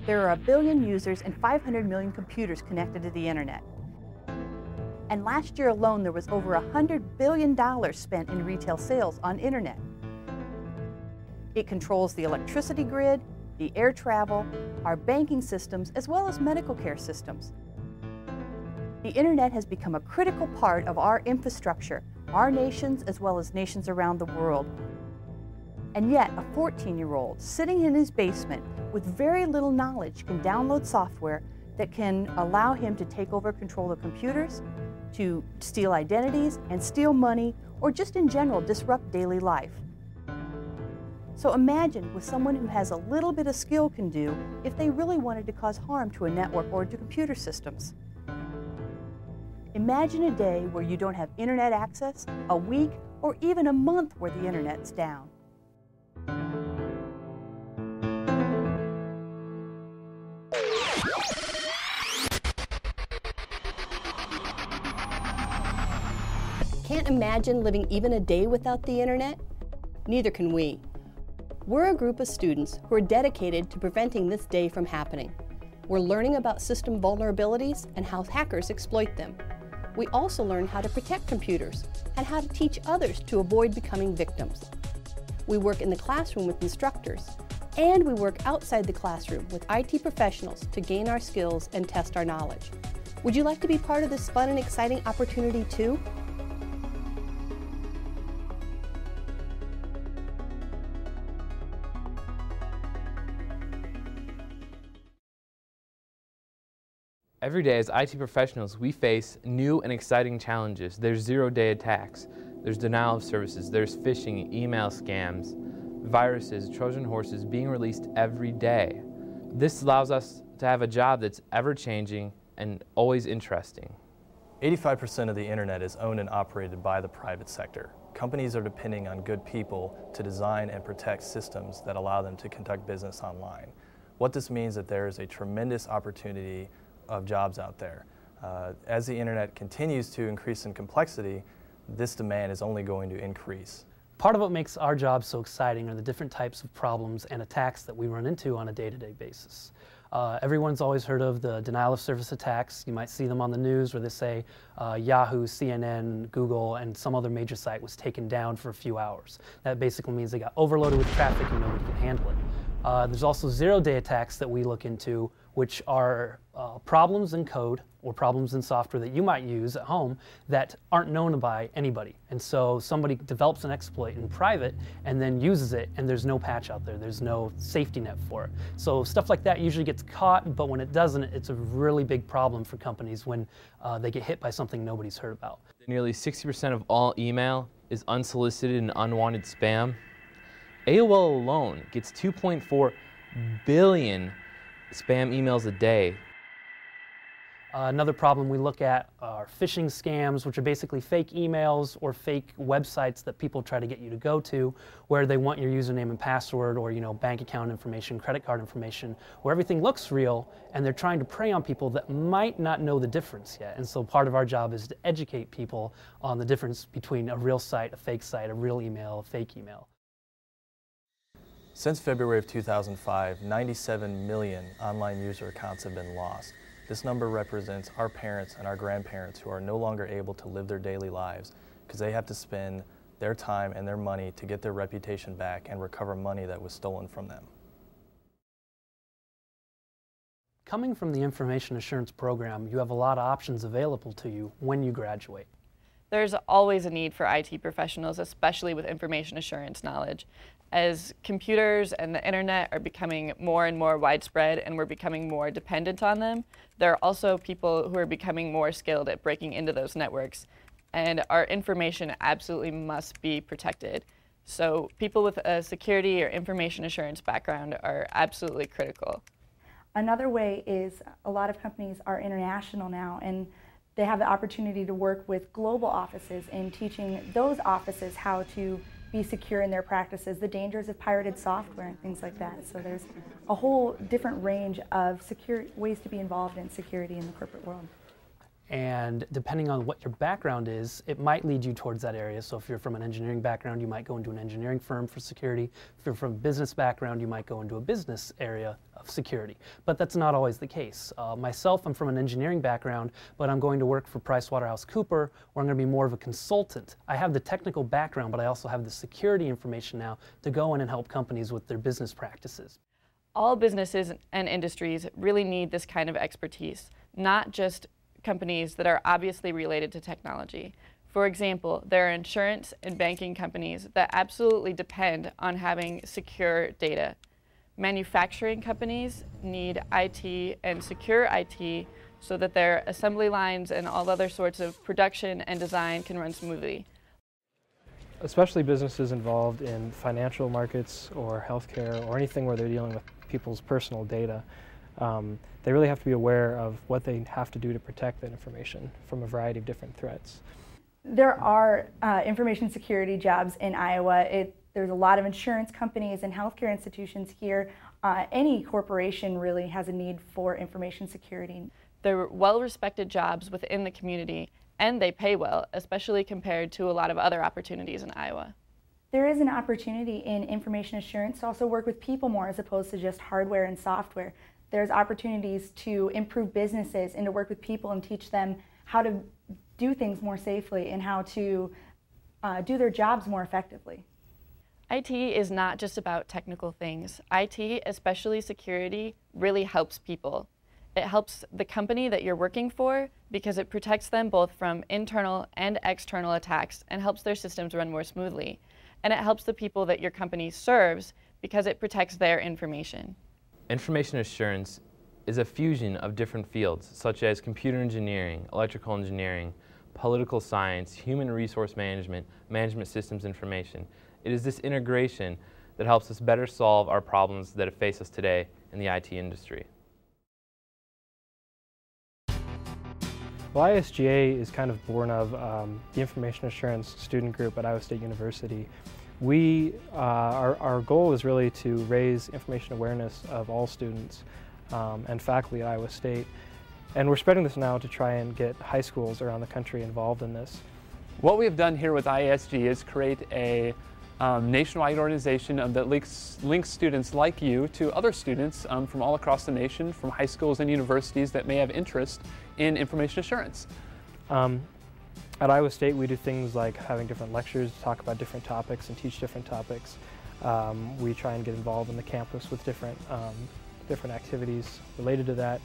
There are 1 billion users and 500 million computers connected to the internet. And last year alone, there was over $100 billion spent in retail sales on internet. It controls the electricity grid, the air travel, our banking systems, as well as medical care systems. The internet has become a critical part of our infrastructure, our nations as well as nations around the world. And yet, a 14-year-old sitting in his basement with very little knowledge can download software that can allow him to take over control of computers, to steal identities and steal money, or just in general disrupt daily life. So imagine what someone who has a little bit of skill can do if they really wanted to cause harm to a network or to computer systems. Imagine a day where you don't have internet access, a week, or even a month where the internet's down. Can't imagine living even a day without the internet? Neither can we. We're a group of students who are dedicated to preventing this day from happening. We're learning about system vulnerabilities and how hackers exploit them. We also learn how to protect computers and how to teach others to avoid becoming victims. We work in the classroom with instructors, and we work outside the classroom with IT professionals to gain our skills and test our knowledge. Would you like to be part of this fun and exciting opportunity too? Every day as IT professionals, we face new and exciting challenges. There's zero-day attacks, there's denial of services, there's phishing, email scams, viruses, Trojan horses being released every day. This allows us to have a job that's ever-changing and always interesting. 85% of the internet is owned and operated by the private sector. Companies are depending on good people to design and protect systems that allow them to conduct business online. What this means is that there is a tremendous opportunity of jobs out there. As the internet continues to increase in complexity, this demand is only going to increase. Part of what makes our job so exciting are the different types of problems and attacks that we run into on a day-to-day basis. Everyone's always heard of the denial of service attacks. You might see them on the news where they say Yahoo, CNN, Google, and some other major site was taken down for a few hours. That basically means they got overloaded with traffic and nobody can handle it. There's also zero-day attacks that we look into, which are problems in code or problems in software that you might use at home that aren't known by anybody. And so somebody develops an exploit in private and then uses it, and there's no patch out there. There's no safety net for it. So stuff like that usually gets caught, but when it doesn't, it's a really big problem for companies when they get hit by something nobody's heard about. Nearly 60% of all email is unsolicited and unwanted spam. AOL alone gets 2.4 billion spam emails a day. Another problem we look at are phishing scams, which are basically fake emails or fake websites that people try to get you to go to, where they want your username and password or bank account information, credit card information, where everything looks real, and they're trying to prey on people that might not know the difference yet. And so part of our job is to educate people on the difference between a real site, a real email, a fake email. Since February of 2005, 97 million online user accounts have been lost. This number represents our parents and our grandparents who are no longer able to live their daily lives because they have to spend their time and their money to get their reputation back and recover money that was stolen from them. Coming from the information assurance program, you have a lot of options available to you when you graduate. There's always a need for IT professionals, especially with information assurance knowledge. As computers and the internet are becoming more and more widespread and we're becoming more dependent on them, there are also people who are becoming more skilled at breaking into those networks. And our information absolutely must be protected. So people with a security or information assurance background are absolutely critical. Another way is a lot of companies are international now, and they have the opportunity to work with global offices in teaching those offices how to be secure in their practices, the dangers of pirated software and things like that. So there's a whole different range of ways to be involved in security in the corporate world. And depending on what your background is, it might lead you towards that area. So if you're from an engineering background, you might go into an engineering firm for security. If you're from a business background, you might go into a business area of security. But that's not always the case. Myself, I'm from an engineering background, but I'm going to work for PricewaterhouseCoopers, where I'm going to be more of a consultant. I have the technical background, but I also have the security information now to go in and help companies with their business practices. All businesses and industries really need this kind of expertise, not just companies that are obviously related to technology. For example, there are insurance and banking companies that absolutely depend on having secure data. Manufacturing companies need IT and secure IT so that their assembly lines and all other sorts of production and design can run smoothly. Especially businesses involved in financial markets or healthcare or anything where they're dealing with people's personal data. They really have to be aware of what they have to do to protect that information from a variety of different threats. There are information security jobs in Iowa. There's a lot of insurance companies and healthcare institutions here. Any corporation really has a need for information security. They're well-respected jobs within the community, and they pay well, especially compared to a lot of other opportunities in Iowa. There is an opportunity in information assurance to also work with people more as opposed to just hardware and software. There's opportunities to improve businesses and to work with people and teach them how to do things more safely and how to do their jobs more effectively. IT is not just about technical things. IT, especially security, really helps people. It helps the company that you're working for because it protects them both from internal and external attacks and helps their systems run more smoothly. And it helps the people that your company serves because it protects their information. Information assurance is a fusion of different fields such as computer engineering, electrical engineering, political science, human resource management, management systems information. It is this integration that helps us better solve our problems that face us today in the IT industry. Well, ISGA is kind of born of the Information Assurance student group at Iowa State University. Our goal is really to raise information awareness of all students and faculty at Iowa State. And we're spreading this now to try and get high schools around the country involved in this. What we have done here with ISG is create a nationwide organization that links students like you to other students from all across the nation, from high schools and universities that may have interest in information assurance. At Iowa State, we do things like having different lectures, talk about different topics and teach different topics. We try and get involved in the campus with different activities related to that.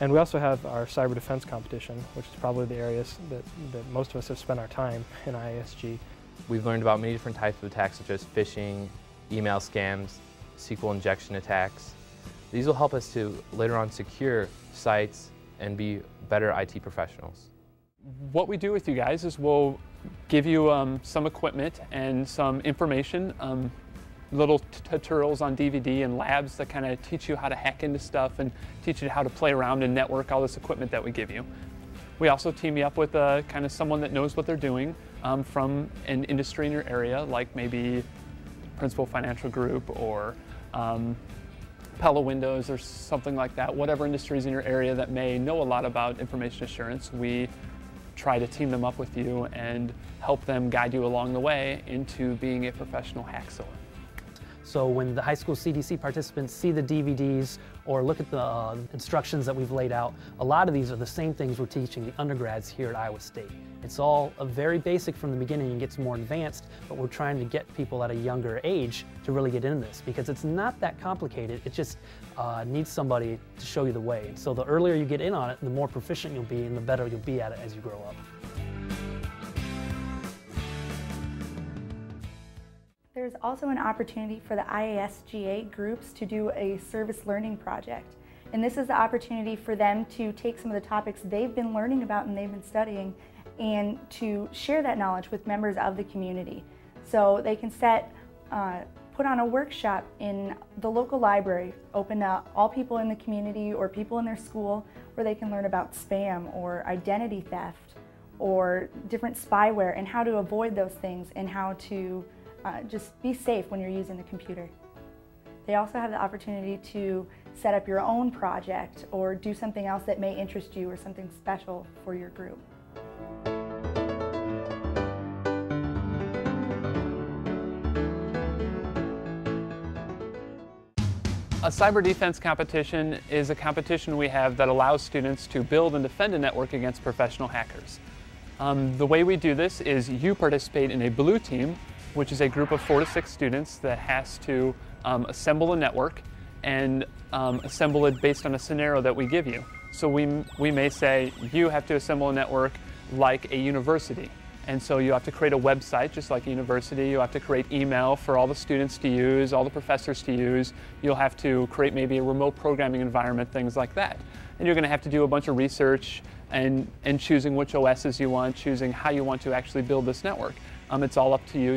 And we also have our cyber defense competition, which is probably the areas that most of us have spent our time in ISG. We've learned about many different types of attacks such as phishing, email scams, SQL injection attacks. These will help us to later on secure sites and be better IT professionals. What we do with you guys is we'll give you some equipment and some information, little tutorials on DVD and labs that kind of teach you how to hack into stuff and teach you how to play around and network all this equipment that we give you. We also team you up with kind of someone that knows what they're doing from an industry in your area, like maybe Principal Financial Group or Pella Windows or something like that. Whatever industries in your area that may know a lot about information assurance, we try to team them up with you and help them guide you along the way into being a professional hackzilla. So when the high school CDC participants see the DVDs or look at the instructions that we've laid out, a lot of these are the same things we're teaching the undergrads here at Iowa State. It's all very basic from the beginning and gets more advanced, but we're trying to get people at a younger age to really get into this because it's not that complicated. It just needs somebody to show you the way. And so the earlier you get in on it, the more proficient you'll be and the better you'll be at it as you grow up. There's also an opportunity for the ISGA groups to do a service learning project. And this is the opportunity for them to take some of the topics they've been learning about and they've been studying and to share that knowledge with members of the community. So they can put on a workshop in the local library, open to all people in the community or people in their school where they can learn about spam or identity theft or different spyware and how to avoid those things and how to just be safe when you're using the computer. They also have the opportunity to set up your own project or do something else that may interest you or something special for your group. A cyber defense competition is a competition we have that allows students to build and defend a network against professional hackers. The way we do this is you participate in a blue team, which is a group of 4 to 6 students that has to assemble a network and assemble it based on a scenario that we give you. So we may say you have to assemble a network like a university. And so you have to create a website just like a university. You have to create email for all the students to use, all the professors to use. You'll have to create maybe a remote programming environment, things like that. And you're going to have to do a bunch of research and choosing which OSs you want, choosing how you want to actually build this network. It's all up to you.